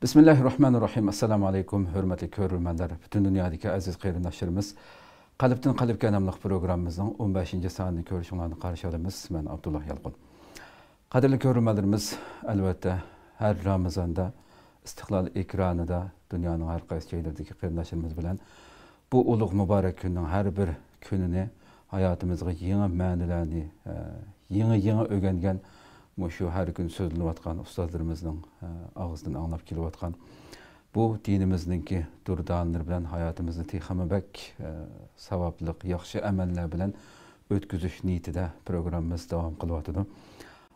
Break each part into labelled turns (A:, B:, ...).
A: Bismillahirrahmanirrahim. Assalamu alaikum, hürmetli körürmenler. Bütün dünyadaki aziz kayrindaşlarımız. Qalbdan Qalbga namlıq programımızın 15. sanını görüşünlərini qarşı alımız. Mən Abdullah Yalqın. Qadirli körürmenlerimiz, elbette her Ramazanda, İstiqlal ekranıda, dünyanın her qaysı yerlerdeki kayrindaşlarımız bilen bu uluq mübarek günün her bir gününü hayatımızga yeni mənilərini, yeni öğrengen şu her gün sözlünüp atkan ustazlarımızın ağızdan anlap kilip atkan bu dinimizdeki durdanlar bilen hayatımızı tixamabek savaplık, yaxşı əməllər bilen ötküzüş niyetide programımız devam kılıvatıdı.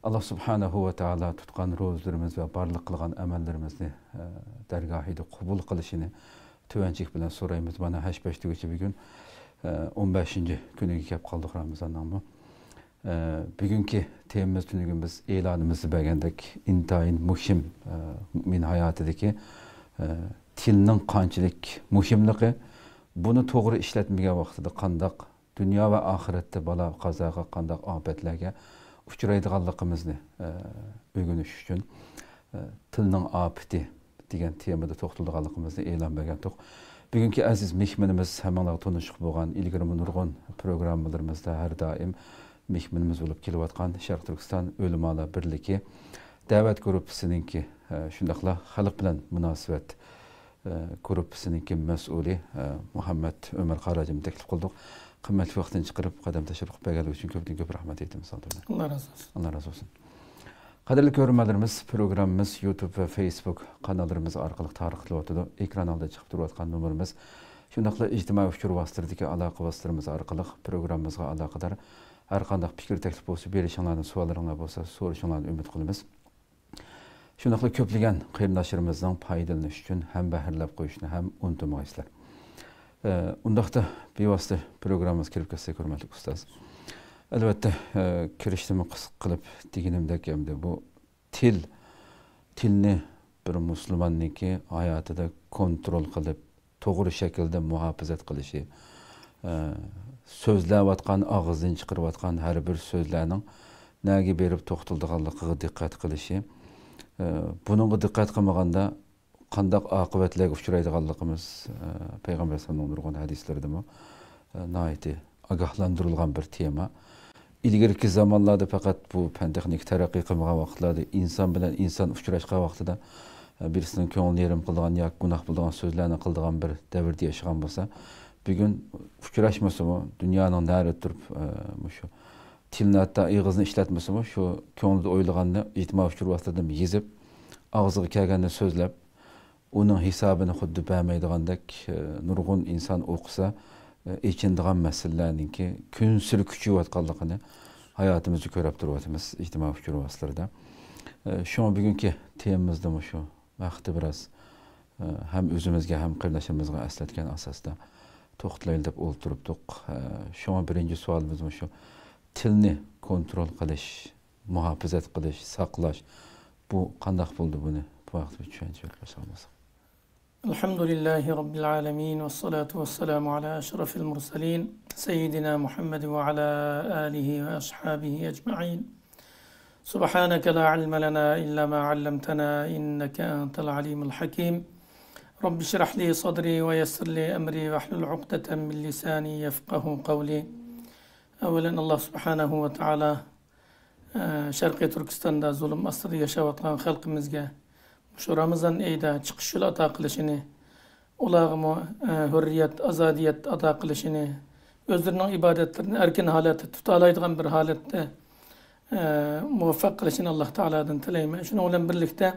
A: Allah subhanahu ve taala tutkan rozlarımız ve barlıq kılgan əməllərimizni dergahide kubul kılışını tüvencik bilen sorayımız bana haşbeştiki bir gün 15. günü kep kaldık Ramazan'dan mı? Bugünkü temimiz tünügümüz elanımızı beğendik. İntayın muhim mümin hayatındaki tilinin qançilik muhimliği bunu doğru işletmeye vaxtıda qandaq dünya ve ahirette bala qazağa qandaq afetlerge uçuraydıqanlığımızı öğünüş üçün tilinin afeti degan temada toxtulduğanlığımızı elan beğendik. Bugünkü aziz mehmanımız hemen tanışıq bolğan ilgiri nurgun programmalarımızda her daim mehmanımız olup kelip atkan Şarkı Türkistan Ölümala Birliki davet grupsininki şundaqla xalq bilen münasibet grupsininki məsulü Muhammed Ömer Qaracım teklif kıldık. Qimmatli vaqtdan chiqarib qadam tashrif berganligi uchun ko'p rahmat aytamiz.
B: Allah razı olsun.
A: Allah razı olsun. Qadrli ko'ruvchilarimiz, programımız YouTube ve Facebook kanallarımız orqali tarqatilyapti. Ekran oldida chiqib turayotgan nomerimiz shundaqla ijtimoiy uchur vositasidagi aloqa vositalarimiz orqali programmamizga aloqador har qanday fikr taklif bo'lsa, berishinglarni, savollaringlar bo'lsa, so'rashinglarni umid qilamiz. Shundaqla ko'plagan qarindoshlarimizning foydalanish uchun ham bahrlab qo'yishni ham unutmaysizlar. Undaqda bevosita programmamiz kirib ketsa, hurmatli ustoz. Albatta, kirishni qisq qilib deganimdek hamda bu tilni bir musulmonniki hayotida kontrol qilib, to'g'ri shaklda muhofazat qilishi, so'zlayotgan og'izdan chiqarayotgan har bir so'zlarning nega berib to'xtaldiganligiga diqqat qilishi, buningga diqqat qilmaganda qandaq oqibatlarga uchraydiganligimiz payg'ambar sallallohu alayhi vasallam hadislarida nihoyatda ogohlantirilgan bir tema. İlgirki zamanlarda fakat bu fan-texnik taraqqiy qilmagan vaqtlarda inson bilan inson uchrashgan vaqtida birisinin ko'ngli yerim qilgan yoki gunoh bo'lgan so'zlarni qildigan bir davrda yashagan bo'lsa, bugun uchrashmasimi, dunyoning narida turib shu tilni hatto og'izni ishlatmasimi, shu ko'nglida o'ylaganni ijtimoiy uchur vositadan yezib, og'ziga kelganini so'zlab, uning hisobini xuddi bermaydigandek nurg'un inson o'qisa, echindigan masalalarninki kunsil kuchayotganligini hayotimizni ko'rib turibmiz ijtimoiy uchur vositalarida. Şu bugungi temamizda shu vaqtda biroz ham o'zimizga ham qarindoshlarimizga eslatgan asosda to'xtalaylik deb o'ltiribdik. Şu birinchi savolimiz shu tilni kontrol qilish, muhofazat qilish, saqlash bu qanday bo'ldi buni bu vaqtda tushuncha bersangiz.
B: Elhamdülillahi Rabbil alemin ve salatu ve selamu ala eşrafil mursalin Seyyidina Muhammed ve ala alihi ve ashabihi ecma'in. Subhaneke la ilme lena illa ma allamtana inneke entel alimul hakim. Rabbi şrah li sadri ve yessir li emri ve ahlul uqdeten min lisani yefqahu qavli. Evvelen Allah subhanahu ve taala Şarkı Türkistan'da zulüm asrı yaşavatkan halkımızga şu Ramazan ayda chiqish yo'li ato qilishini, ularga hurriyat, azadiyat ato qilishini, o'zlarining ibodatlarini erkin holatda tuta oladigan bir holatda muvaffaq qilishini Alloh taoladan tilayman. Shuning bilan birlikda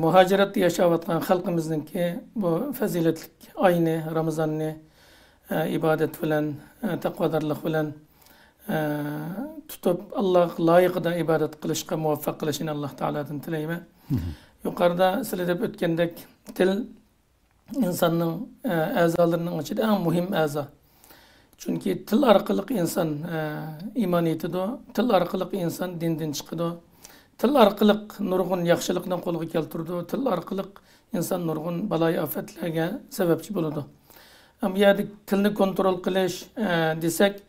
B: muhojiratda yashayotgan xalqimizningki bu fazilatli oyni Ramazonni ibodat bilan, taqvodorlik bilan tutib Alloh loyiqida ibodat qilishga muvaffaq qilishini Alloh taoladan tilayman. Yukarıda sizler ötkendek til insanın azalarının içinde en mühim aza. Çünkü til arqılıq insan iman etidi, til arqılıq insan dinden çıkıdı, til arqılıq nurgun yaxşılıqdan qolga keltirdi, til arqılıq insan nurgun balay afetlerge sebepçi buludu. Ama yani tilni kontrol qilish desek,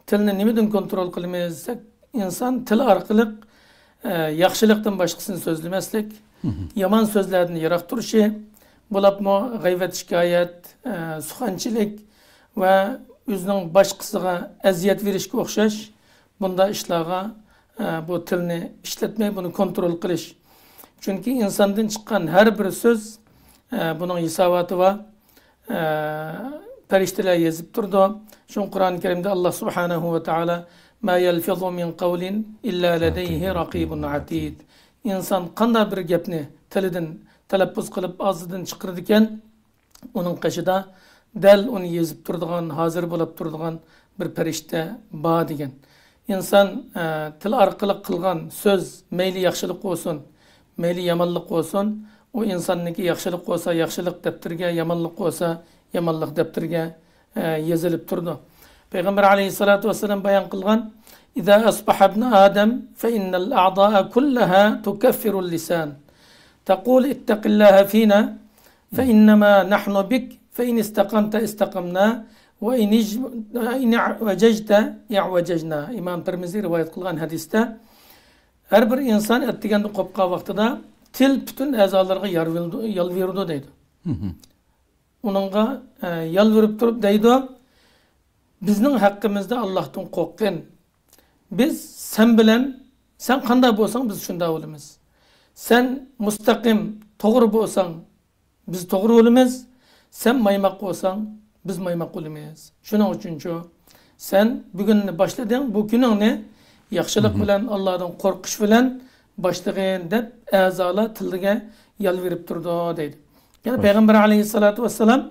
B: tilni nimeden kontrol qilmaysak, insan til arqılıq yaxşılıqdan başqasını sözlemeslik, yaman sözlerden yirak duruşu, bulapmı gayvet şikayet, suxançilik ve özünün başqısıga eziyet verişke okşaş, bunda işlağa bu tilni işletmeyi, bunu kontrol kılış. Çünkü insandan çıkan her bir söz bunun hisabatı var. Perişteler yazıp durdu. Şu Kur'an-ı Kerim'de Allah Subhanahu ve Teala ma yelfizu min kavlin illa ledeyhi raqibun atid. İnsan qanday bir gapni tilidan talaffuz qilib ağzından chiqirdikan, onun qaşida dal onu yazıp turadigan, hazır bo'lib turadigan bir perişte bor degan. İnsan til orqali qilgan söz mayli yaxshilik bo'lsin, mayli yomonlik bo'lsin, o insonniki yaxshilik bo'lsa yaxshilik daftarga, yomonlik bo'lsa yomonlik daftarga yazılib turdi. Peygamber aleyhissalatu vesselam bayan qilgan: "İza asbaha ibn Adam fa innal a'da'a kullaha tukaffiru al-lisan. Taqul ittaqillaha fina fa innama nahnu bik fa in istaqamta istaqamna ve in i'wajajta i'wajajna." İmam Tirmizi rivayet qilgan hadisda her bir insan etdiganda qopqa vaqtida til bütün azalarga yalvirdi deydi. Onunğa yalvirib turib deydi: "Bizning haqqimizda Allohdan qo'rqin. Biz sen bilan sen qanday bo'lsang biz shunda bo'lamiz. Sen mustaqim, to'g'ri bo'lsang biz to'g'ri bo'lamiz. Sen maymoq bo'lsang biz maymoq bo'lamiz. Shuning uchunchi sen bugunni boshlading, bu kuningni yaxshilik bilan, Allohdan qo'rqish bilan boshlagin" deb a'zolar tilga yalvirib turdi deydi. Yani Peygamber aleyhissalatu vesselam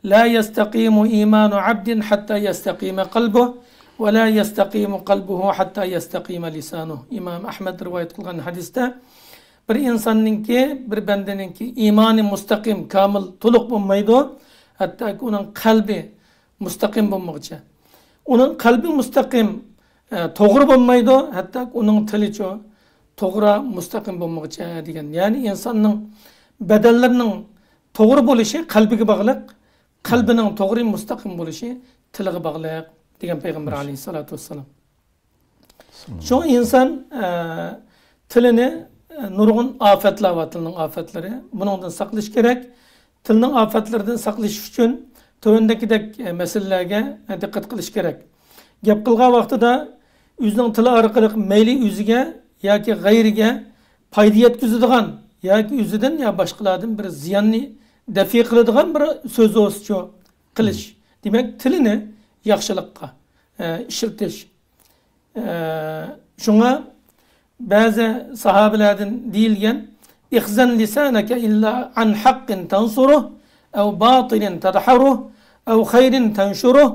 B: la yastaqimu imanu abdin hatta yastaqima qalbuhu ve la yastaqimu qalbuhu hatta yastaqima lisanuhu. İmam Ahmed rivayet kılgan hadiste bir insanınki, bir bendeninki imani mustaqim, kamil, tuluq bulmaydı. Hatta ki onun kalbi mustaqim bulmakça. Onun kalbi mustaqim, doğru bulmaydı. Hatta ki onun tiliço doğru mustaqim bulmakça diyen. Yani insanın bedellerinin to'g'ri bo'lishi qalbiga bog'liq, qalbining to'g'ri mustaqim bo'lishi tiliga bog'liq degan payg'ambar alayhissalatu vassalam. Shu inson tilini nurg'un ofatlar va tilning ofatlari, buningdan saqlash kerak. Tilning ofatlaridan saqlash uchun tövendekidek meselelerge dikkat qilish kerak. Gap qilgan vaqtida o'zining tili orqali mayli o'ziga yoki g'ayriga foyda yetkazadigan yoki o'zidan ya boshqalardan bir ziyonni dafi qiladigan bir so'z o'scho qilish. Demak, tilini yaxshilikqa ishirtish. Shunga ba'zi sahabalardan deyilgan: "İhzan lisanaka illa an haqqin tansuruh aw batilin tadharuh aw khayrin tanshuruh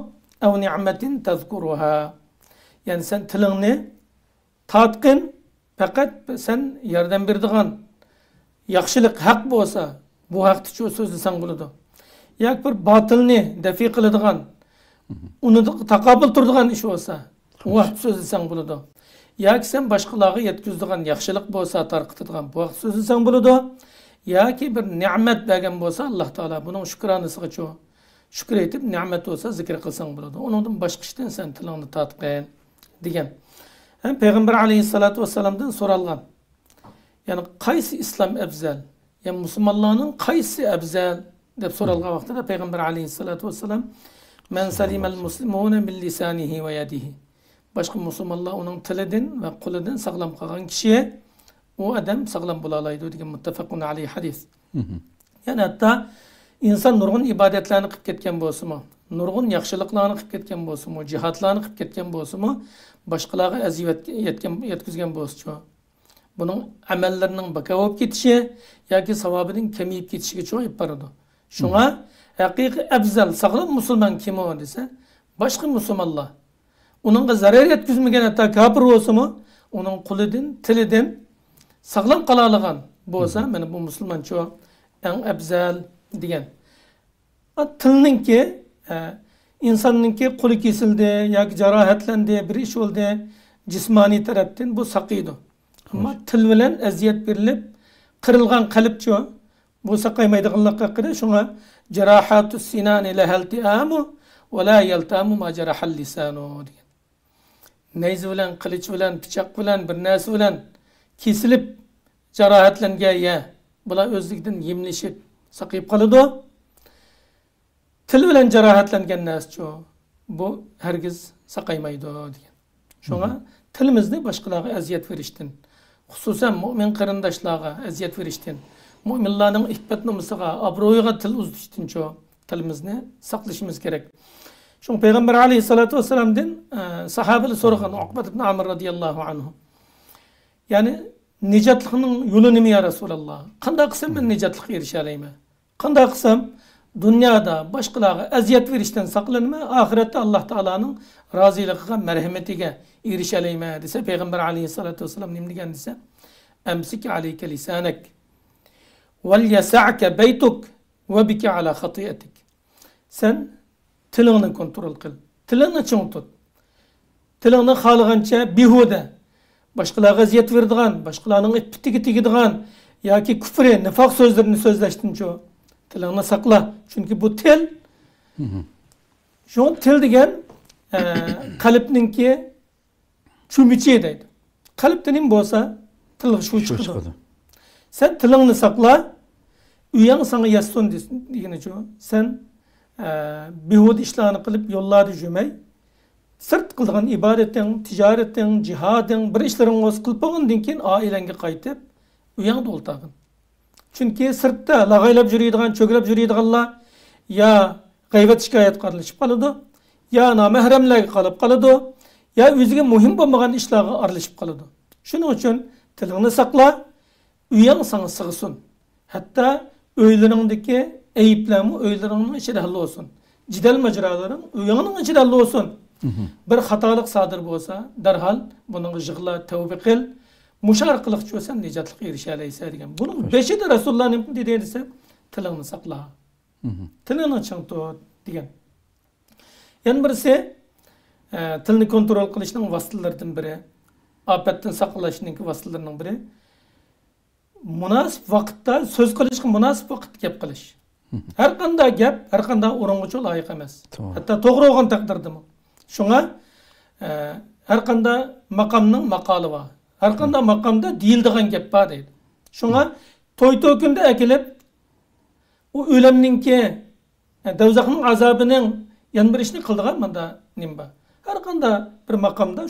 B: aw ni'matin tazkuruha." Yani sen tilingni tatqin, faqat sen yardım berdigan yaxshilik haq bo'lsa bu haqda shu so'zlasang bo'ladi. Yoki bir botilni dafi qiladigan, uni taqobil turadigan ish bo'lsa bu vaqt so'zlasang bo'ladi. Yoki sen boshqalarga yetkazadigan yaxshilik bo'lsa tarqatadigan bu vaqt so'zlasang bo'ladi. Yoki bir ne'mat bergan bo'lsa Alloh taolo buning shukronasiga shukr etib ne'mat bo'lsa zikr qilsang bo'ladi. Uningdan boshqa ishdan sen tilingni tatqin degan. Payg'ambar alayhissalatu vassalamdan so'ralgan: yani qaysi islom afzal? Yani Müslümanların qaysi afzal deb so'ralgan vaqtida Peygamber aleyhissalatu vesselam: "Men salimel muslimuna min lisanihi ve yadihi." Başka Müslümanlar onun tilidan ve qo'lidan saqlam qolgan kishi o adam saqlam bo'la oladi degan muttafaqun alayhi hadis. Yani hatta inson nurg'un ibodatlarni qilib ketgan bo'lsa-mu, nurg'un yaxshiliklarni qilib ketgan bo'lsa-mu, jihatlarni qilib ketgan bo'lsa-mu, boshqalarga aziyat yetkazgan bo'lsa-chu, bunun amellerinin baka olib ketishi yoki savobining kamayib ketishiga cho'yib boradi. Shunga haqiqiy afzal sog'lom musulmon kim o desa, boshqa musulmonlar uningga zarar yetkazmagan, hatto kofir bo'lsa-mu, uning qo'lidan, tilidan sog'lom qola olgan bo'lsa, mana bu musulmoncha eng afzal degan. Tilninki insonninki qo'li kesildi yoki jarohatlandi, bir ish bo'ldi, jismoniy tarafdan bu saqiydi. Ama til bilan aziyat berilib, qirılgan qalbcho bu saqaymaydiganlikqa qara. Shunga jarahatu sinani la haltiamu va la yaltamu ma jarahal lisanu degan. Nayz bilan, qilich bilan, pichoq bilan, bir narsa bilan kesilib jarohatlangan ya bular o'zligidan yemlashib saqayib qoladi. Til bilan jarohatlangan narsa bu hargiz saqaymaydi degan. Shunga tilimizni boshqalarga aziyat berishdan, xususan mu'min qarindoshlarga aziyat berishdan, mu'minlarning iffat nomusiga, obro'yiga til uzishdan tilimizni saqlashimiz kerak. Shung Payg'ambar alayhisolatu vasallamdan sahobalar so'ragan Uqbat ibn Amr radhiyallohu anhu. Ya'ni nijatlikning yo'li nima ya Rasululloh? Qanday qilsam men nijatlikka erisha olaman? Qanday qilsam dunyoda boshqalarga aziyat berishdan saqlanma, oxiratda Alloh taolaning roziligiga, marhamatiga erisha olaman desa, Payg'ambar alayhisolatu vasallam nima degan desa, amsik alayka lisanak wal yas'aka baytuk va bika ala khati'atik. Sen tilingni kontrol qil. Tilingni ching tut. Tilingni xohlagancha behuda boshqalarga aziyat beradigan, boshqalarning iffatiga tegadigan yoki kufr, nifoq so'zlarini so'zlashdan tilingni saqla. Chunki bu til shu til degan qalbninki chumichi deydi. Qalbda nima bo'lsa, tilga shu chiqadi. Sen tilingni saqla, uyang sana yasson degenicha sen behud ishlarni qilib yo'llarda yurmay, sirt qilgan ibodating, tijorating, jihading, bir ishlaring o'z qilib bo'lgandan keyin oilangga qaytib, uyangda o'ltag'in. Chunki sirtda lag'aylab yuradigan, cho'glab yuradiganlar ya g'aybat shikoyat qilishib qoladi, ya nomahramlarga qolib qoladi, ya o'ziga muhim bo'lmagan ishlarga aralashib qoladi. Shuning uchun tilingni saqla, uyang sana sig'sin. Hatta uylaringdagi ayiblarni uylaringning ichida hal bo'lsin. Jidal majralaring uyingning ichida hal bo'lsin. Bir xatolik sodir bo'lsa, darhol buning yig'la tavba qil. Mushar qiliqchi bo'lsan, nijotlikka erisha olaysan degan. Buning beshida Rasululloh nima dedi desa, tilingni saqla. Tilingni ching tut degan. Yana birisi tilni kontrol qilishning vositalaridan biri, ofatdan saqlashning vositalarining biri munosib vaqtda so'z qilishga munosib vaqt gap qilish. Har qanday gap, har qanday o'ringa loyiq emas. Hatto to'g'ri bo'lgan taqdirdami. Shunga har qanday maqomning maqoli bor. Har qanday maqomda deyiladigan gap bor deydi. Shunga to'y-to'kunda akilib u o'limninki dozaqning azobining yana bir ishni qildigan menda nima bor. Har qanday bir maqomda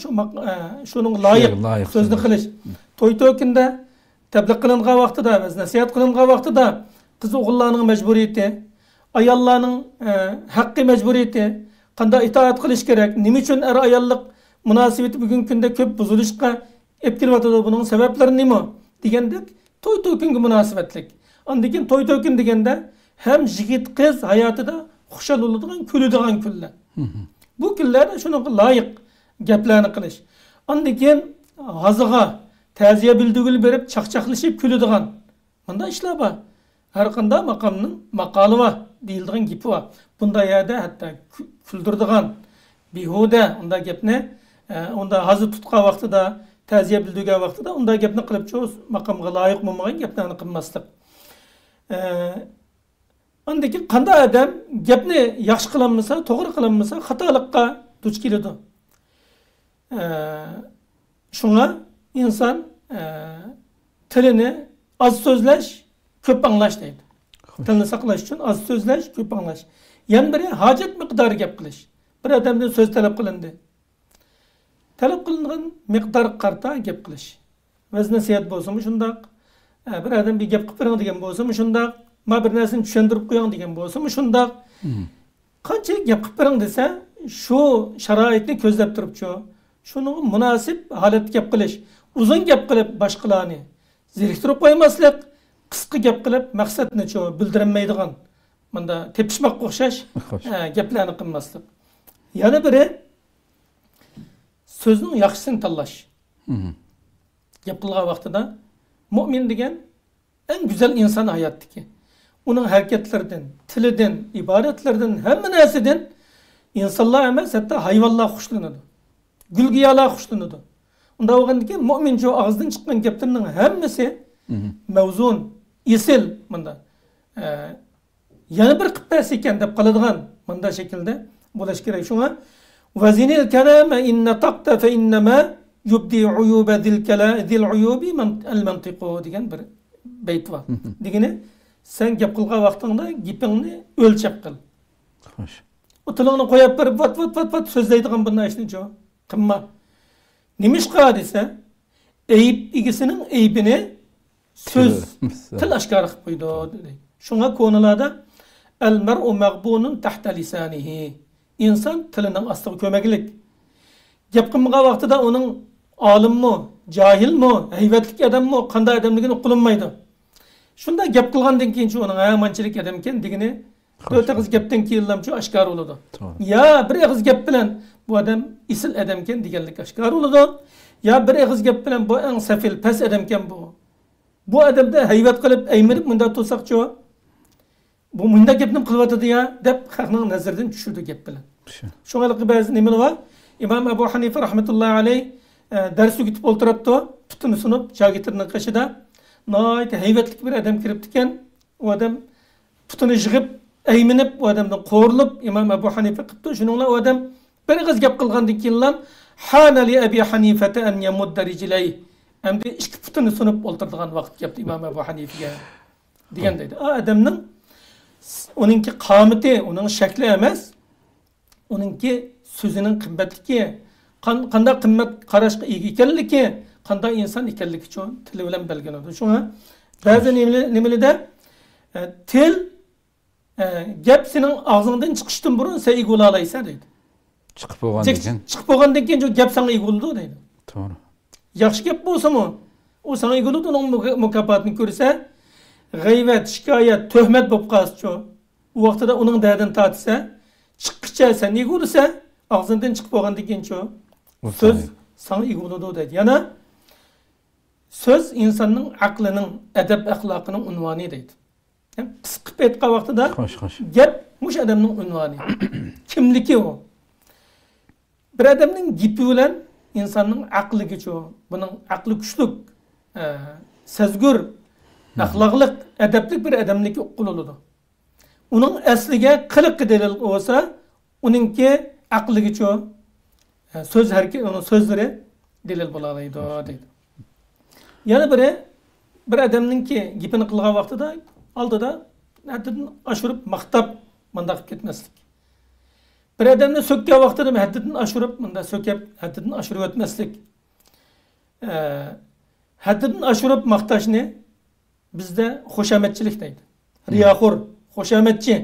B: shuning loyiq so'zni qilish. To'y-to'kunda tabliq qilingan vaqtida, nasihat qilingan vaqtida qiz o'g'illarning majburiyati, ayollarning haqqi majburiyati, qanday itoat qilish kerak, nima uchun er-ayollik munosabati bugungi kunda ko'p buzilishga olib kelyapti, buning sabablari nima degandek to'y-to'kinga munosabatlik. Undan keyin to'y-to'kin deganda ham yigit qiz hayotida xushal bo'ladigan, kuladigan kunlar. Bu kunlarda shunga loyiq gaplarni qilish. Undan keyin g'aziga ta'ziya bildirgil berib chaqchaqlashib kuladigan. Bunda ishlar bor. Har qanday maqomning maqoli bor, deyiladigan gapi bor. Bunda yerda hatto kuldiradigan, behuda unda gapni, unda hazır tutgan vaqtida, ta'ziya bildirgan vaqtida unda gapni qilib shu maqomga loyiq bo'lmagan gaplarni qilmaslik. Undaki qanday odam gapni yaxshi qilinmasa, to'g'ri qilinmasa, xatolikqa duch keladi. Shunga inson tilini az so'zlash, ko'p anglash deydi. Tilni saqlash uchun az so'zlash, ko'p anglash. Yana biri hojat miqdori gap qilish. Bir odamdan so'z talab qilindi. Talab qilingan miqdor qarta gap qilish. Vaz nasihat bo'lsa-mu shundaq, bir odam bir gap qilib bering degan bo'lsa-mu shundaq, ma bir narsani tushuntirib qo'ying degan bo'lsa-mu shundaq. Qancha gap qilib bering desa, shu sharoitni ko'zlab turibchi, shuni munosib holatda gap qilish. Uzun gap qilib boshqalarni zeriktirib qo'ymaslik, qisqa gap qilib maqsadni bildirilmaydigan, bunda tepishmoqqa o'xshash gaplarni qilmaslik. Yana biri so'zning yaxshisini tanlash. Gap qilgan vaqtida mu'min degan eng go'zal inson hayotdagi. Uning harakatlaridan, tilidan, ibodatlaridan, hamma narsadan insonlar emas, hatto hayvonlar xushlanadi. Gulgiyalar xushlanadi. Unda bo'lgandan keyin mu'min shu og'zidan chiqqan gaplarning hammasi mavzun, esil bunda. Yana bir qilib ekan deb qoladigan bunda shaklda bo'lish kerak. Shunga vazinil kalama inna taqta fa innama yubdi uyuba zil uyubi al mantiqu degan bir beyt var. Degene sen gap qilgan vaqtingda gapingni o'lchab qil.
A: Xo'sh.
B: O tilingni qo'yib berib vat so'zlaydigan bunday ishni qilma. Nimishqa desa, ayib egisining aybini söz til oshkor qilib qo'ydi dedi. Shunga ko'nilada al-mar'u maghbunun tahta lisanihi. İnsan tilining ostiga ko'maklik. Gap qilmagan vaqtida uning olimmi, jahilmi, hayvatlik odammi, qanday odamligini uqilmaydi. Shunda gap qilgandan keyin uning amanchilik odam ekan degini to'rt og'iz gapdan keyinlamchi oshkor bo'ladi. Ya bir og'iz gap bilan bu odam isil odam ekan deganlik oshkor bo'ladi. Ya bir og'iz gap bilan bu eng safil, past odam ekan bu. Bu odamda hayvat qilib aymirib munda to'saqchi bu munda gapni qilyotdi ya deb xalqning nazaridan tushirdi gap bilan. Shunga ba'zi nimalar bor? İmam Ebu Hanife rahmetullahi aleyh ders o'tib o'tiribdi, tutuni sunib shogirdning qishida noyat hayvatlik bir odam kiribdi ekan, u odam tutuni yig'ib, ayminib, u odamdan qo'rilib İmam Ebu Hanife qilibdi. Shuningla u odam bir og'iz gap qilgandan keyin hana li Abi Hanifata an yamudda rijlayhi. Endi ikki putini sunib o'tirdigan vaqt gapdi İmam Ebu Hanife'ga degan deydi. Odamning onunki qomati, uning shakli emas, onunki so'zining qimmatligi, qanday qimmat qarashga ega ekanligi, qanday inson ekanligi uchun tili bilan belgilanadi. Shunga ba'zi nimalarda til gap sening og'zingdan chiqishdan burun sen ig'ula olaysan deydi.
A: Chiqib bo'lgandan keyin.
B: Chiqib bo'lgandan keyin gap senga ig'uldi deydi.
A: To'g'ri.
B: Yaxshi gap bo'lsa-mu, u senga ig'uldi, uning mukofotini ko'rsa, g'ayvat, shikoyat, tuhmat bo'lib qolsa, u vaqtida uning dardini tortsa, chiqqicha sen ig'ulsa, ağzından çıkıp bo'lgandan keyin söz sana ig'uladi deydi. Yana söz insonning aqlining, adab axloqining unvoni deydi. Yani qisqib aytgan vaqtida gap mush odamning unvoni. Kimligi u? Bir odamning gapi bilan insonning aqliga buning aqli kuchli, sezgur, axloqli, adabli bir odamniki uquladi. Uning asliga qiliq dalil bo'lsa, uningki aqliga söz onun sözleri delil bo'lalaydi deydi. Yana bir odamningki gapini qilgan vaqtida oldida haddidan oshirib maqtab mundaq qilib ketmaslik. Bir odamni so'kkan vaqtida haddidan oshirib munda so'kib haddidan oshirib o'tmaslik. Haddidan oshirib maqtashni bizda xushomatchilik deydi. Riyoxo'r, xushomatchi.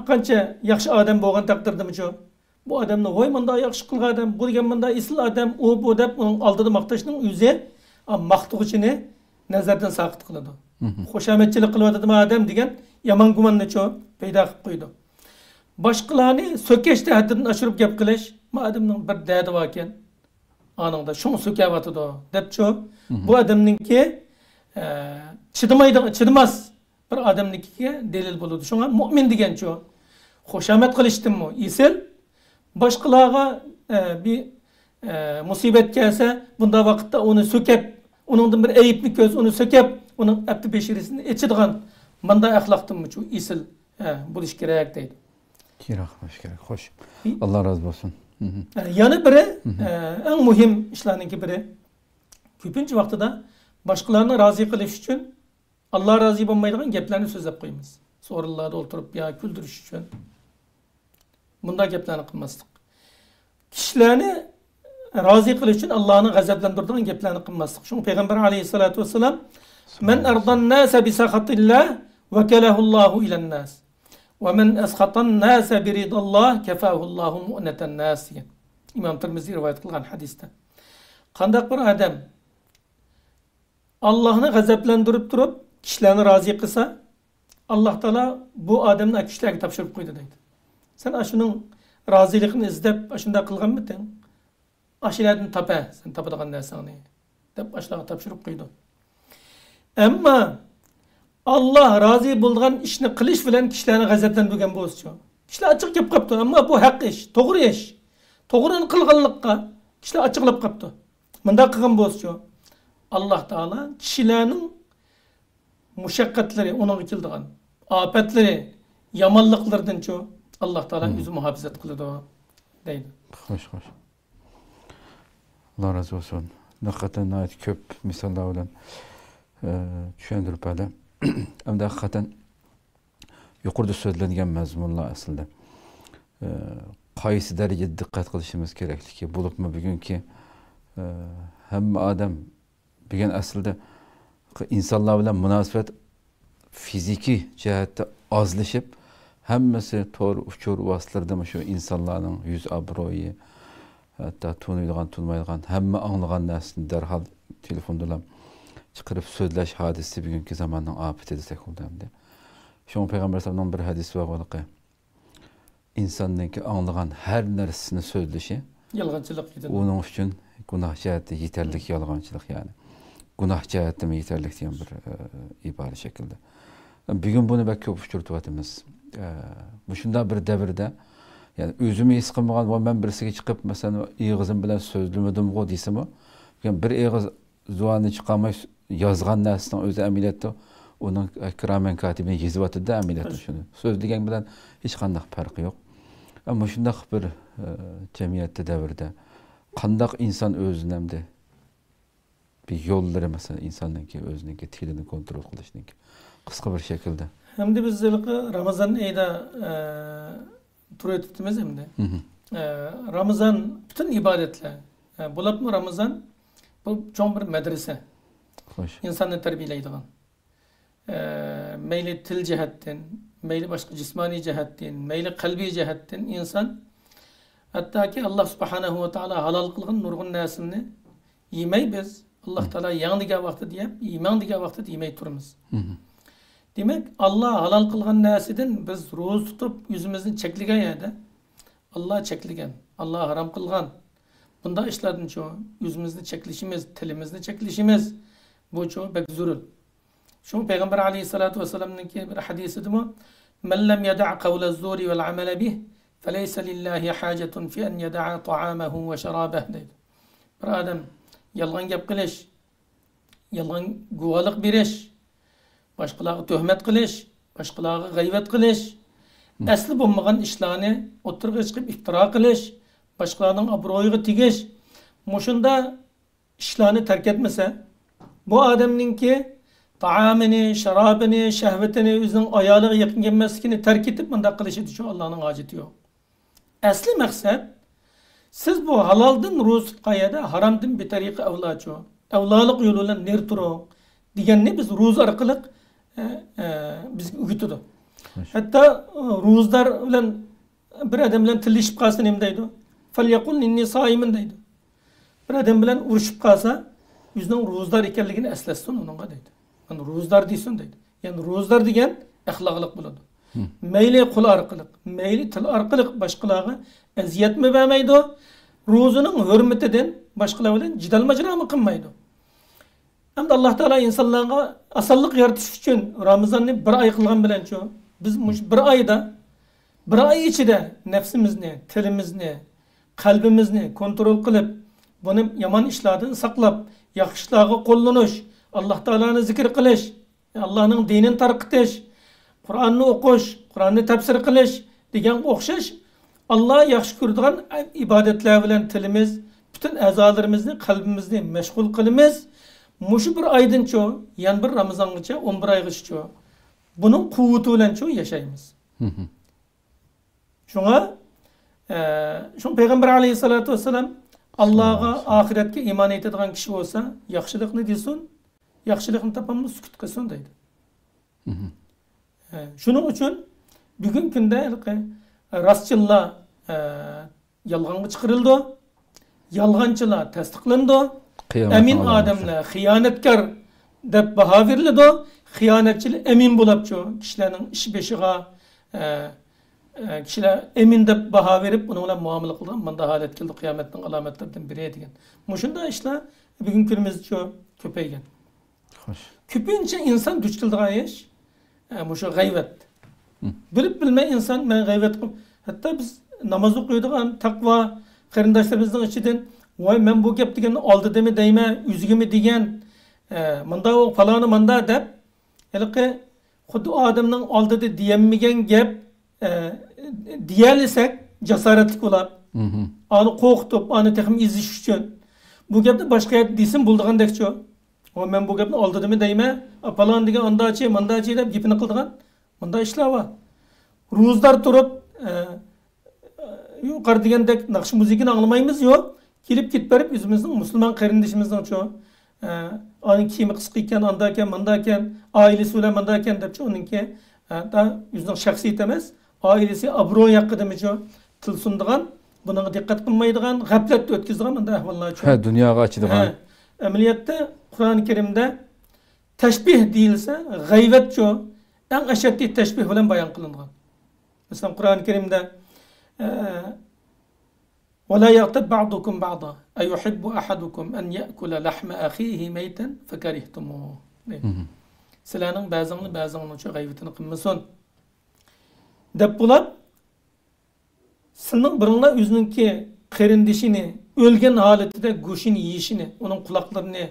B: Qancha yaxshi odam bo'lgan taqdirdami bu odamni voy manda yaxshi qilgan odam, bu degan manda isl odam, u bu deb uning oldida maqtashning o'zi maqtug'ichini nazardan saqit qiladi. Xushomatchilik qilyotgan odam degan yomon gumonni paydo qilib qo'ydi. Boshqalarni so'kashda haddidan oshirib gap qilish, bu odamning bir dadi bor ekan. Aningda shuni so'kayotdi deb bu odamningki chidamas bir odamnikiga dalil bo'ladi. Shunga mu'min degan xushomat qilishdimi? Isil boshqalarga bir musibat kelsa, bunda vaqtda uni so'kib, uningdan bir ayibni ko'z uni so'kib, uning abdi beshirisini ichadigan manda axloqdimi isil bo'lish kerak deydi.
A: Kerak bo'lish kerak. Xo'sh. Alloh rozi bo'lsin.
B: Yana biri eng muhim ishlarning biri ko'pincha vaqtida boshqalarni rozi qilish uchun Allah razı bo'lmaydigan gaplarni so'zlab qo'yamiz. So'rinlarda o'tirib yo kuldirish uchun. Bunday gaplarni qilmaslik. Kishilarni rozi qilish uchun Allohni g'azablantiradigan gaplarni qilmaslik. Shuni payg'ambar alayhisolatu vasallam "Men ardan nasa bi saqatillah vakalahu Allohu ilan nas va men asqatan nasa bi ridallah kafahu Allohu mu'natan nas" degan İmam Tirmiziy rivoyat qilgan hadisda. Qanday bir odam Allah'ını g'azablantirib turib kishilarni rozi qilsa, Alloh taolo bu odamni kishilarga topshirib qo'ydi deydi. Sen shuning roziligini izlab, shunday qilganmiding? Ashilardan topa, sen topadigan narsangni deb ashlarga topshirib qo'ydi. Ammo Alloh rozi bo'lgan ishni qilish bilan kishilarni g'azablantirgan bo'lsa, kishilar ochiq gap qilibdi, ammo bu haq ish, to'g'ri ish. To'g'rini qilganlikqa kishilar ochiqlab qilibdi. Bunday qilgan bo'lsa, Allah Teala kişilerin muşakkatleri, onun kildiğin afetleri, yamanlıklardan Allah Teala yüzü muhafizet kıldı deydi.
A: Hoş. Allah razı olsun. Hakikaten ait köp misallar bilen tushundirib berdi. Hamda haqiqatan yuqorida so'zlangan mazmunlar aslida qaysi darajada diqqat qilishimiz kerakligi, bo'libmi bugungi hamma odam bugun aslida insonlar bilan munosabat fiziki jihatda ozlashib, hammasi to'g'ri uchur vositalarida shu insonlarning yuz obro'yi, hatto tunuydigan, tunmaydigan hamma anglagan narsani darhol telefonda chiqarib so'zlash hodisi bugungi zamonning ofati desak bo'ladimi. Şoň Peygamber sallallahu bir hadis var bolaqy. İnsandaki anglagan her narsasini so'zlashi
B: yalğançılık edi.
A: Onun üçün günah cəhətdə yeterlik yalğançılıq yani. Günah cəhətdə yeterlik diyen bir ibare şekilde. Bugün bunu bək köp uçurtup atımız. Bu şunda bir devirde yani özümü his qılmagan ve ben birisiga çıkıp mesela iğizim bilen sözlümedim go deysem o. Yani bir iğiz zuanı çıkamay yazgan narsasının özü əməliyyatda onun kiramen katibine yazıp atdı da əməliyyatda şunu. Sözlügen bilen hiç qandaq farkı yok. Ama şundaq bir cemiyette devirde qandaq insan özünemde bir yolları mesela insanınki özününki tilini kontrol qilishninki qısqa bir şekilde.
B: Hem de biz Ramazan ayda tur etibmiz endi. Ramazan bütün ibadetler. Bulapmı Ramazan? Bu çoğun bir medrese.
A: Hoş.
B: İnsanı terbiyeleydiğin. Meyli til cihettin, meyli başka cismani cihettin, meyli kalbi cihettin insan hatta ki Allah subhanahu wa ta'ala halal kılgın nurgun nesini yemey biz Allah Teala yandiga vakti diye iman diga vakti yemey turumuz. Demek Allah halal kılgın nesidin biz roz tutup yüzümüzün çekligen yerde Allah çekligen, Allah haram kılgan. Bunda işlerden çoğu yüzümüzde çekilişimiz, tilimizde çekilişimiz bu çoğu pek zürül. Şu Peygamber aleyhissalatu vesselam'ın ki bir hadisi de bu. Men lem yeda' kavle zuri vel amele bih feleyse lillahi hacetun fi en yeda'a ta'amehu ve şerabeh deydi. Bir adam yalgan gap qilish, yalgan guvalık birish, başqalarga töhmet qilish, başqalarga g'aybat qilish, asli bo'lmagan ishlarni o'tirg'a chiqib iftiro qilish, başqalarning obro'yiga tegish, mushunda ishlarni tark etmasa, bu odamningki taamini, şarabini, şehvetini, özünün ayağına yakın gelmesini terk edip bunda qilishi için Allah'ın haceti yok. Asli maksat siz bu halaldan roz tutqayada haramdan bir tariqa avlaço. Avlalık yoluyla ner turun deganni biz roz orqali biz o'gitdi. Hatta rozlar bilan bir adam bilan tillashib qolsa nima deydi? Falyaqul inni saimin deydi. Bir adam bilan urushib qolsa, o'zining rozlar ekanligini eslatsin uningga deydi. Yani rozlar deysin deydi. Yani rozlar degan axloqliq bo'ladi. Meyli qul orqali, meyli til orqali boshqalarga aziyat mi bermaydi? Rozining hurmatidan boshqalar bilan jidal majrami qilmaydi. Hamda Alloh taolo insonlarga asonlik yaratish uchun Ramazonni bir oy qilgan bilanchi biz bir oyda bir oy ichida nafsimizni, tilimizni, qalbimizni kontrol qilib, buni yomon ishlardan saqlab, yaxshi ishlarga qo'llanish, Allah Teala'nı zikir qilish, Allah'ın dinini tarqitish, Qur'onni o'qish, Qur'onni tafsir qilish degan o'xshash Allah yaxshi ko'radigan ibadetler bilan tilimiz, bütün a'zolarimizni, qalbimizni mashg'ul qilamiz. Mushu bir oydancho, yan bir Ramazongacha 11 oygacha buning quvvati bilancho yashaymiz. Shunga şu Peygamber aleyhissalatu vesselam Allah'a ahiretga iman etadigan kishi bo'lsa, yaxshilikni desin, yaxshilikni topamni sukut qilsin deydi. Shuning uchun bugungi kunda rostchilar yolg'onga chiqarildi, yolg'onchilar tasdiqlandi, amin odamlar xiyonatkor deb baho berildi, xiyonatchilar amin bo'libchi kishilarning ish beshiga kishilar amin deb baho berib uni bilan muomala qilgan bunda holat keldi qiyomatning alomatlaridan biri degan. Mushunda ishlar bugungi kunimizda ko'paygan. Köpünce insan duch keladigan ish mushu g'ayvat. Bilib bilmay inson men g'ayvat qilib, hatto biz namoz o'qiydigan taqvo qarindoshlarimizning ichidan voy men bu gap deganni oldidami deyman, o'zigimi degan, menda o faloni menda deb, yalqi xuddi odamning oldida deyilmagan gap deyalisak jasoratli bo'lib, ani qo'rqitib, ani texim izish uchun bu gapni boshqa desam bo'ldigandekchi O men bu gapni oldidimi deyme. Falan degan andachi, mandachi deb gapini qildigan. Bunda ishlar bor. Ro'zlar turib, yuqori degandek naqsh muzikani anglamaymiz yo'q. Kelib ketib berib o'zimizning musulmon qarindishimizning shu onun kiyimi qisqa ekan, anda ekan, manda ekan, oilasi bilan manda ekan deb uningki da o'zining shaxsiyat emas, oilasi obro'y haqida til sundigan, buning diqqat qilmaydigan, g'aflat o'tkazadigan bunday ahvollar uchun.
A: Ha, dunyoga ochadigan.
B: Amaliyotda Qur'oni Karimda tashbih deyilsa, g'ayvat shu eng ashaddiy tashbih bilan bayon qilingan. Masalan, Qur'oni Karimda ولا يغتب بعضكم بعضا أيحب أحدكم أن يأكل لحم أخيه ميتا فكرهتموه. Sizlarning ba'zingni shu g'ayvatini qilmasin deb bo'lib, sizning biringlar o'zininki qarindishini o'lgan holatida go'shini yeyishini, uning quloqlarini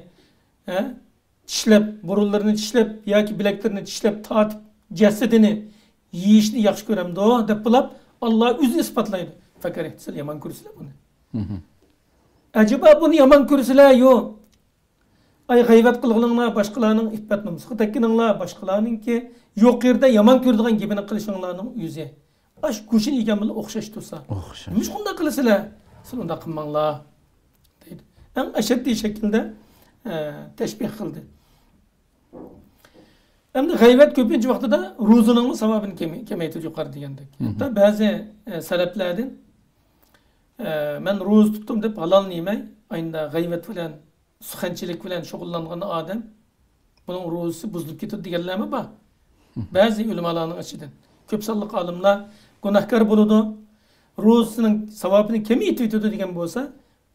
B: tishlab, burunlarini tishlab yoki bilaklarini tishlab tortib jasadini yeyishni yaxshi ko'ramdi deb bo'lib, Alloh o'zi isbotlaydi. Fakarihtisizlar, yomon ko'rsizlar buni. Acaba buni yomon ko'rsizlar yo'q. Ay g'ayvat qilganinglar, boshqalarning iffat nomusiga tekkininglar, boshqalarningki yo'q yerda yomon ko'radigan gapini qilishinglarning o'zi. Ash go'shin yegan bilan o'xshash tursa. Nima shunday qilasizlar? Siz unda qilmanglar deydi. Eng ashaddiy shaklda tashbih qildi. Endi g'ayvat ko'pincha vaqtida ro'zining savobini kamaytirib yuqori degandek. Hatto ba'zi salaflardan men ro'z tutdim deb halol yemay, ayında g'ayvat bilan, suxanchilik bilan shug'ullangan odam buning ro'zisi buzilib ketadi deganlarmi bor? Ba'zi ulamolarning ichidan ko'p sonli olimlar gunohkor bo'ladi, ro'zisining savobini kamaytiradi degan bo'lsa,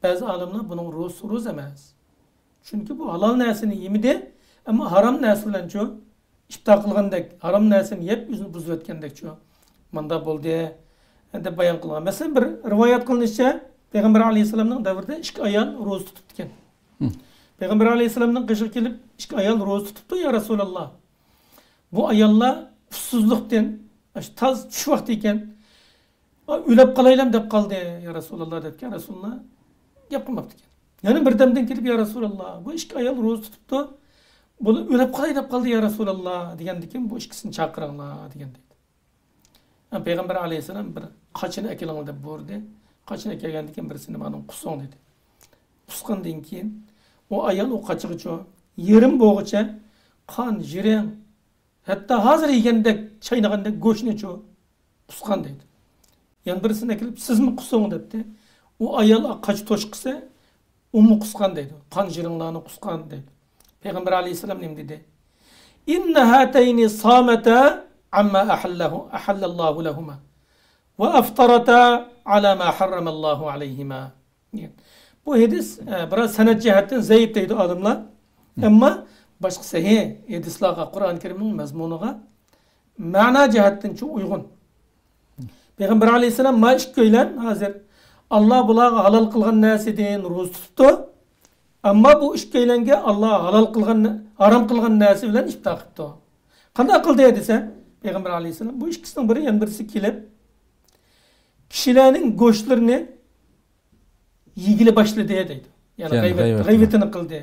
B: ba'zi olimlar buning ro'z emas. Chunki bu halol narsani yemidi, ammo harom narsa bilan chu ifto qilgandek, harom narsani yeb o'zini buzib o'tgandek chu manda bo'ldi deb bayon qilgan. Masalan, bir rivoyat qilinishicha, Payg'ambar alayhisolamning davrida ikki ayol ro'za tutib ekan. Payg'ambar alayhisolamning qishiga kelib, ikki ayol ro'za tutibdi, ya Rasululloh. Bu ayollar ussizlikdan, taz tush vaqti ekan, o'lib qolaylam deb qoldi, ya Rasululloh debgan. Rasululloh gap qilmabdi ekan. Yana birdamdan kelib, ya Rasululloh, bu ikki ayol ro'za tutibdi. Bunu o'lib qolay deb qoldi ya Rasululloh degandikin, bu ikkisini chaqiringlar degan deydi. Payg'ambar alayhisalom bir qochini akalang deb buyurdi. Qochini kelgandikin birisini mana qusong dedi. Qusqandan keyin o ayol o qochigacha yerim bo'g'icha qon, jiring, hatto hozir yegandek, chaynagandek go'shtni-chu qusqan dedi. Yana birisini kelib, sizmi qusong debdi. O ayol qoch to'shqisi, ummi qusqan dedi. Qon jiringlarni qusqan dedi. Peygamber aleyhisselam ne dedi? İnne hatayni samata amma ahallallahu lahuma ve aftarata ala ma harramallahu aleyhima. Bu hadis biraz sanat cihetten zayıf deydi adamlar. Ama başka sahih hadislarga, Kur'an-ı Kerim'in mezmunuga mana cihetten çok uygun. Peygamber aleyhisselam ma iş köylen hazır Allah bulağa halal kılgan nasidin roz tuttu. Amma bu ishkaylarga Allah halol qilgan, harom qilgan narsa bilan ifto qilibdi. Qanday qildi desa, Payg'ambar alayhisalom bu ikkisining biri yana birisi kelib, kishilarning go'shtlarini yegila boshladi deydi. Ya'ni g'ayvatini qildi.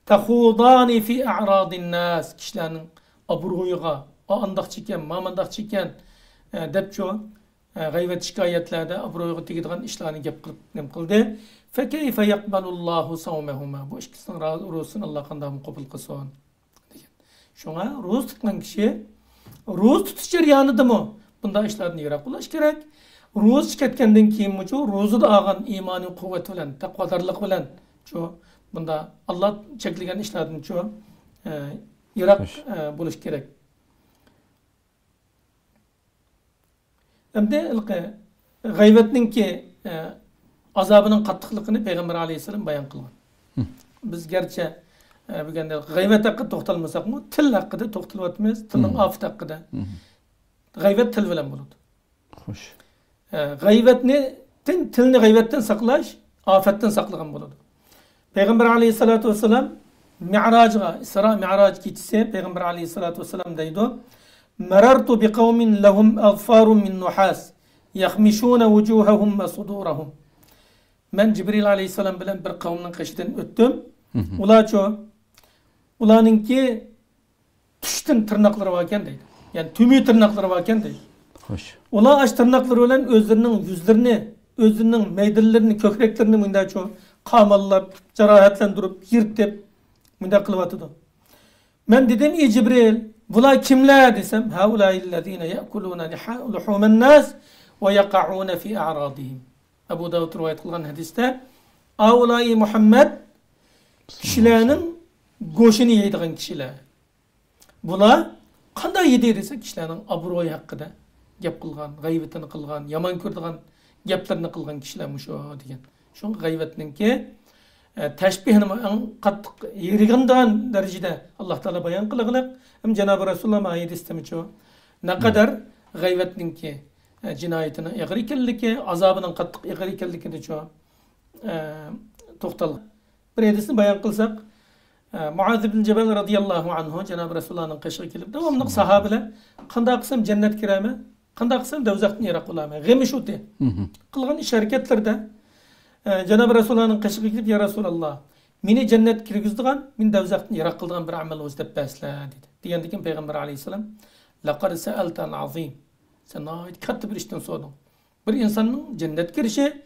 B: Tahudani fi a'radin nas, kishilarning obro'yiga, andoq chekan, mamandaq chekan debcho g'ayvat shikoyatlarda obro'yiga tegadigan ishlarni gap qildi. فكيف يقبل الله صومهما bu ikkisining ro'zasini Alloh qanday qabul qilsin degan. Shunga ro'z tutgan kishi ro'z tutish jarayonidami bunday ishlarni yiroq bo'lish kerak. Ro'z ketgandan keyin mucho ro'zida olgan iymoniy quvvat bilan, taqvodorlik bilan shu bunda Alloh cheklagan ishlardan shu yiroq bo'lish kerak. Endi g'ayvatningki azabının qattiqligini Peygamber aleyhisselam bayon qilgan. Biz gerçi bugunda g'ayvat haqida to'xtalmasaqmi, til haqida to'xtalyapmiz, tilning ofati haqida. G'ayvat til bilan bo'ladi. Xo'sh. Tilni g'ayvatdan saqlash, ofatdan saqlagan bo'ladi. Peygamber aleyhissalatu vesselam Mi'rajga, Isra Mi'raj kechisi Peygamber aleyhissalatu vesselam deydi: "Marartu biqawmin lahum aghfarun min nuhas, yakhmishuna wujuhahum wa sudurahum." Ben Cibril aleyhisselam bilen bir kavminin kaşıdan öttüm. Ular çoğu Ularınki tüşten tırnakları varken deydi. Yani tümü tırnakları varken deydi.
A: Hoş.
B: Ular aç tırnakları olan özlerinin yüzlerini, özlerinin meydillerini, kökreklerini münde çoğu kamallap, cerahatlandırıp, yırtıp münde kılıvatıdı. Ben dedim ki Cibril, bunlar kimler desem, haulaillezine ye'kuluna luhumen nas ve yaka'una fi a'radihim. Ebu Davud rivayet kılgan hadiste, Aulai Muhammed kişilerinin goşunu yeydiğin kişiler. Bunlar qanday yedi desek kişilerinin abroyu hakkında gap kılgan, gaybetini kılgan, yaman kördiğin gaplarını kılgan kişiler şu degan. Şun gaybetinki teşbihini qattiq yerigandan derecede Allah Teala bayan kılgılar. Hem Cenab-ı Resulullah ayet istemiş o. Ne kadar gaybetinki cinayetini igri kelliki, azabının qattiq igri kelliki de şu toxtal. Bir hadisini bayan kılsak Muaz ibn Cebel radıyallahu anhu Cenab-ı Resulullah'ın qışığı kelib davamlı sahabeler qanday qilsam jannat kirame, qanday qilsam dozaqdan yiroq bo'lame. G'emi shu de. Qilgan ish harakatlarda Cenab-ı Resulullah'ın qışığı kelib ya Rasulullah, meni jannat kirgizdigan, men dozaqdan yiroq qilgan bir amal o'z deb basla dedi. Degandan keyin payg'ambar alayhisalom laqad sa'altan azim. Sen katta bir ishdan so'rading. Bir insonning jannat kirishi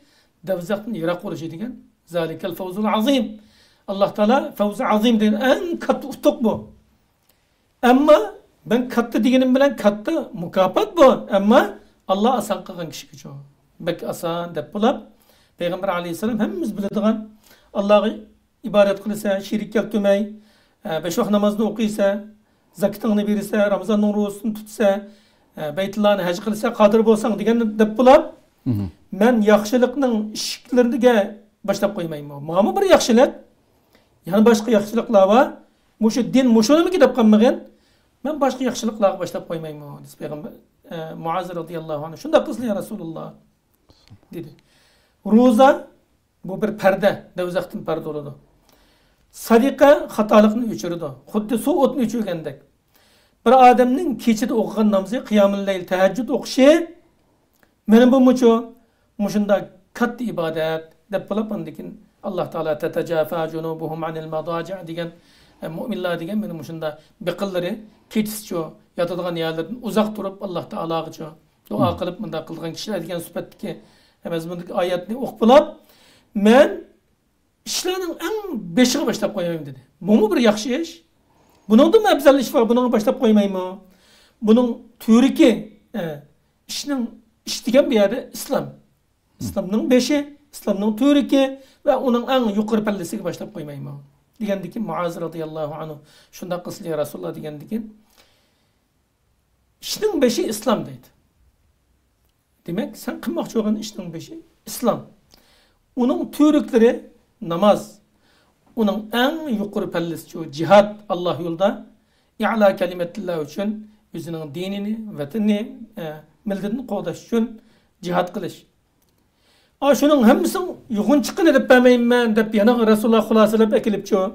B: dozaqdan yiroq bo'lishi degan zalikal fawzul azim. Allah Teala fevzi azim deyin en katı utuk bu. Ama ben katı diyenim bilen katı mukafat bu. Ama Allah asan kılgan kişi gücü. Bek asan dep bulap Peygamber aleyhisselam hemimiz biladigan Allah'ı ibadet kılsa, şirik keltmey, beş vakit namazını okuysa, zakatını verirse, Ramazan'ın rozasını tutsa, Beytullah'ını hac kılsa, kadir bolsan degen dep bulap men yaxşılıkның işiklerine başlap koymayım. Mama bir yaxşılık yani başka yaxşılıklar var. Muşu din muşunu mu gidip kalmagan? Ben başka yaxşılıklara başlap koymayım o. Peygamber Muaz radıyallahu anh şunda kızlı ya Resulullah dedi. Roza bu bir perde, devzaktin perde oldu. Sadika hatalıkını uçurdu. Xuddi su otunu uçurgendek. Bir adamın keçide okugan namazı kıyamul leyl teheccüd okuşu benim bu muşunda kat ibadet dep bulapandikin Allah Teala tetecafa cunubuhum anil madaci' degan müminler degan benim şunda biqilleri keçisço yatadigan yerlerden uzak durup Allah Teala'ga ço dua kılıp mında kılgan kişiler degan süpetdeki mazmundaki ayetni okup bulap men işlerinin en beşiği başlap koymayayım dedi. Bu mu bir yaxşı iş? Bunun da mı afzal iş var? Bunun başlap koymayayım mı? Bunun türiki işinin iş degan bir yerde İslam. İslam'ın beşi, İslam'ın türiki ve onun en yukarı pellesiga başlap koymayım. Degandikin Muaz radıyallahu anhu şunda qısli ya Resulullah degandikin işning beşi İslam deydi. Demek sen qilmoqchi bo'lgan ishning beşi İslam. Onun türükleri namaz. Onun en yukarı pellesi şu cihat Allah yolda i'la kelimetillah üçün özünün dinini, vatanini, milletini qo'dash üçün cihat qilish. Şunun hemmisini yuğun çıkın edip vermeyim ben dep yana Resulullah hulasalap ekilip çoğu.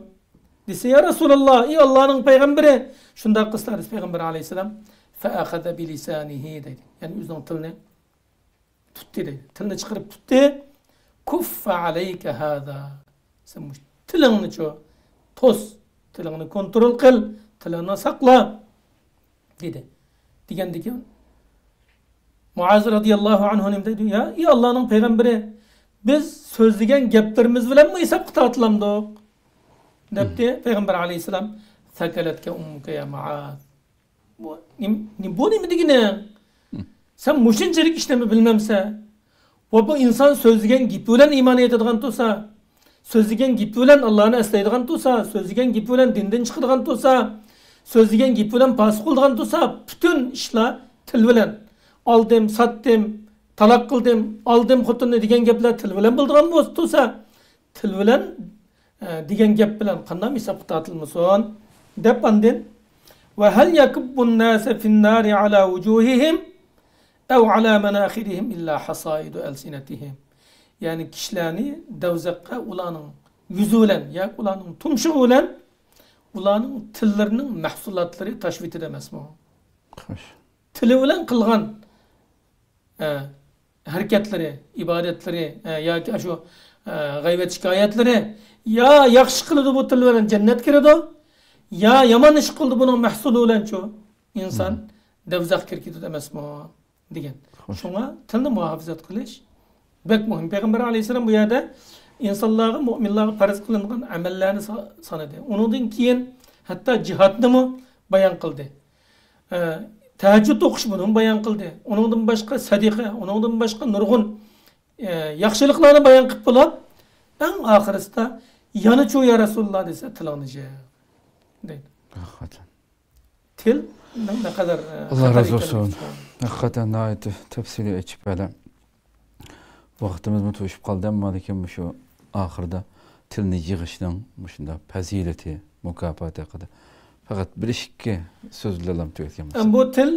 B: Dese ya Resulullah, ey Allah'ın peygamberi. Şunda kıslar Peygamber aleyhisselam. Fe'akhada bilisanihi dedi. Yani yüzden tılını tuttu dedi. Tılını çıkarıp tuttu. Kuffa aleyke hâzâ. Sen bu tılını çoğu. Toz. Tılını kontrol kıl. Tılını sakla. Dedi. Digendeki Muaz radıyallahu anhu dedi ya, ey Allah'ın peygamberi biz sözlügen geplerimiz bilen mi hesap kıtatlandık? Depti Peygamber aleyhisselam Thakaletke ummuke ya Muaz. Bu ne mi digine? Sen muşincelik işte mi bilmemse? Bu insan sözlügen gipilen iman etediğin tusa, sözlügen gipilen Allah'ını esleydiğin tusa, sözlügen gipilen dinden çıkıdığın tusa, sözlügen gipilen pasık olduğun tusa, bütün işler til bilen. Aldım, sattım, talak kıldım, aldım xotunu degan gaplar til bilan bildigan bo'lsa, til bilan degan gap bilan qanday hisob kitotilmasin deb andin va hal yakubbun nas fin nar ala wujuhihim aw ala manakhirihim illa hasaidu alsinatihim. Yani kişilarni dovzaqqa ularning yuzi bilan yoki ularning tumshug'i bilan ularning tillarining mahsulotlari tashvit emasmi? Tili bilan qilgan hareketleri, ibadetleri ya ki şu gıybet şikayetleri ya yaxşı kılıdı bu tıl bilen cennet kiredi Ya yaman iş kıldı bunun mahsulü olan çoğu. İnsan devzak kirkidi demez mi degan. Şuna tilni muhafazat qilish bek muhim. Peygamber aleyhisselam bu yerde insanlarga, mu'minlarga farz qilingan amallarni sanadi. Ondan keyin hatta cihatni mı bayan qildi. Tahajjud o'qish buni bayan qildi. Ondan boshqa sadiqa, ondan boshqa nurg'un yaxshiliklarni bayan qilib bo'lib, eng oxirisida yana chu ya Rasululloh desa tilingni deydi.
A: Hakikaten.
B: Til ne kadar
A: Allah razı olsun. Hakikaten nayet tefsiri açıp böyle vaktimiz mi to'shib qoldi ammo lekin shu oxirida tilni yig'ishning shunda fazilati mukofoti haqida faqat bir ikki so'z bilan tugatganmiz.
B: Bu til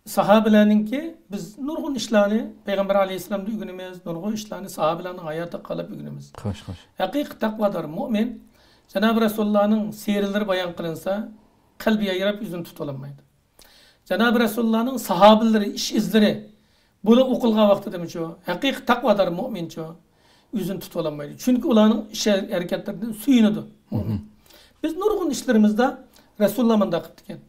B: sahabelarninki biz nurg'un ishlarni payg'ambar alayhissalomdan o'rganamiz, nurg'un ishlarni sahabelarning hayotida qolib o'rganamiz.
A: Xo'sh.
B: Haqiqiy taqvodor mu'min Cenab-ı Resulullah'ın seyirleri bayan kılınsa kalbi yayırıp yüzünü tutulamaydı. Cenab-ı Resulullah'ın sahabeleri, iş izleri bunu okulga vakti demiş o. Hakiki takvadar mümin çoğu. Yüzünü tutulamaydı. Çünkü onların iş hareketlerinden suyunudu mümin. Biz nurgun işlerimizde Resulullah'ın da akıptıken,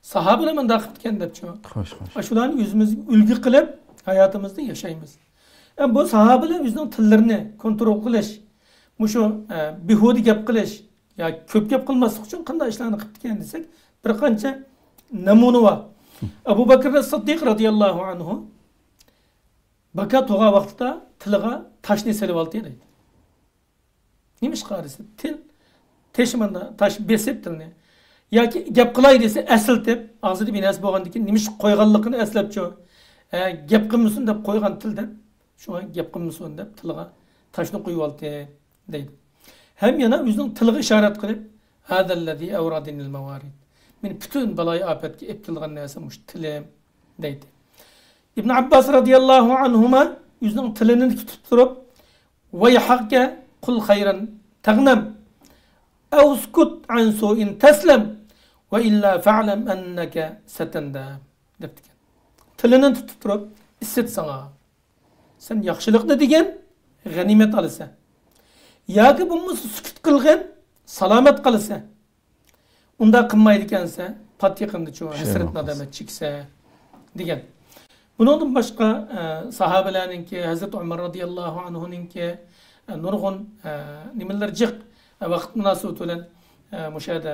B: sahabelerin da akıptıken de çoğu.
A: Hoş.
B: Aşuların yüzümüzü ülgü kılıp hayatımızda yaşayımız. Yani bu sahabeler yüzünün tillerini kontrol kılış, şu bihudi gap qilish ya ko'p gap qilmaslik uchun qanday ishlarni qilib ekan desak, bir qancha namuna bor. Abu Bakr as-Siddiq radhiyallohu anhu baka to'g'a vaqtida tiliga toshni selib oldi deydi. Nima ish qarisi? Til teshmanda tosh besib tilni yoki gap qilay desa asiltib, og'zida binas bo'lgandan keyin nima ish qo'yganligini eslabchi, gap qilmasin deb qo'ygan til deb, shunga gap qilmasin deb tiliga toshni qo'yib oldi deydi. Hem yana o'zining tiliga ishorat qilib, "Hadallazi awradinil mawarid." Men bütün balay afetga eptilgan narsa mush tilim deydi. İbn Abbas radhiyallohu anhuma o'zining tilini tutib turib, "Vayhaqqa qul khayran taghnam aw skut an su'in taslam wa illa fa'lam annaka satanda." debdi. Tilini tutib turib, "Issit sana. Sen yaxshilikni degan g'animat olasan. Yoki bunisi sukut qilgan salomat qilsa, unda qilmaydi ekansa, pat yaqinda cho'ng hasrat nadomat cheksa degan. Bundan boshqa sahabalarninki, Hazrat Umar radhiyallohu anhuninki nurg'un nimalar jiq vaqt munosabati bilan mushada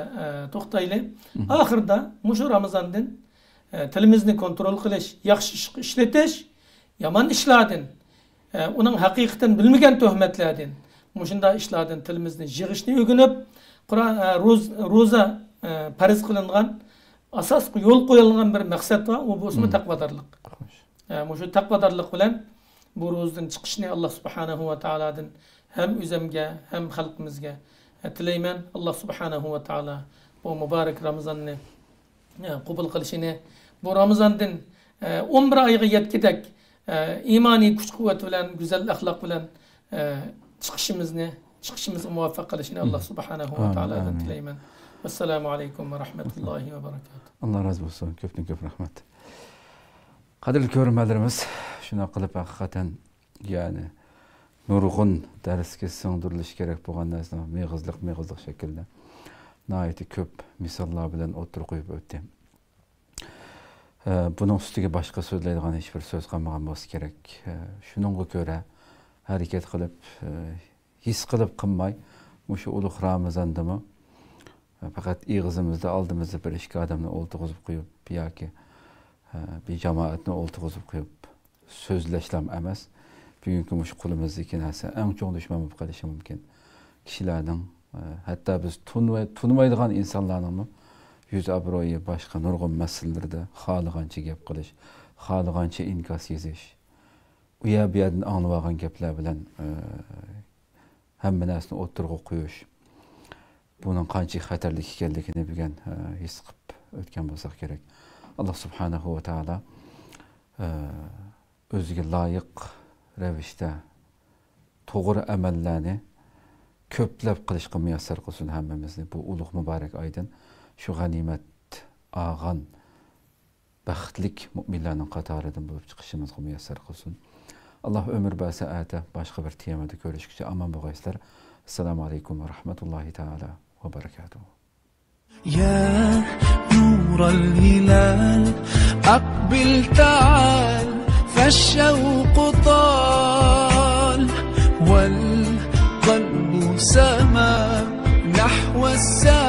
B: to'xtayli. Oxirida mushu Ramazondan tilimizni kontrol qilish, yaxshi ishlatish, yomon ishlardan, uning haqiqatan bilmagan tuhmatlardan Muşunda işlerden tilimizden yığışını öğrenip, roza farz kılıngan, asas yol koyulgan bir maksat var, o bu ismi takvadarlık. Muşu takvadarlık bilen bu rozdan çıkışını Allah subhanahu wa ta'ala'dan hem üzemge hem halkımızga tileymen. Allah subhanahu wa ta'ala bu mübarek Ramazan'ını kabul kılışını, bu Ramazan'dan 11 ayga yetkidek imani kuch kuvvet bilen, güzel ahlak bilen çıkışımızı muvaffak kılışını Allah subhanahu wa ta'ala'dan tileymen. Vesselamu aleyküm ve rahmetullahi ve berekatuhu.
A: Allah razı olsun. Köpten köp rahmet. Kadirli görünmelerimiz şuna kılıp hakikaten yani nurgun dersке sığdırılış gerek boğan nesne meğızlık şekilde nayeti köp misallar bilen oturup koyup ötdi. Bunun üstüge başka söyleydiğin hiçbir söz kalmagan bolsa gerek. Şununla göre hareket kılıp, his kılıp kılmay, muşu uluk Ramazan'da fakat ağzımızda aldığımızda bir işki adamla oltuğuzup koyup, yoki bir cemaatini oltuğuzup koyup, sözleşlem emas. Bugünkü muşu kulumuzdaki narsa en çok düşman bulup kalışı mümkün. Kişilerden, hatta biz tanımaydigan insanlarning yüz abroyu başka nurgun meselelerde halıgança gap qilish, halıgança inkas yezish. Uya bir yerden anlavagan gaplar bilen hamma narsani o'ttirg'a qo'yish. Bunun qancha xatarlik ekanligini bilgan his qilib o'tgan bo'lsak kerak. Alloh subhanahu va taolo o'ziga loyiq ravishda to'g'ri amallarni ko'plab qilishga muyassar qilsin hammamizni. Bu ulug' muborak oydan shu g'animat olgan baxtlik mu'minlarning qatoridan bo'lib chiqishimizga muyassar qilsin. Allah ömür bəsə ətə başqa bir temada görüşükcə aman boğayslar. Assalamu aleykum və rahmetullahi teala və barakatuhu.
C: يا نور الهلال أقبل تعال فالشوق طال والقلب سما نحو السماء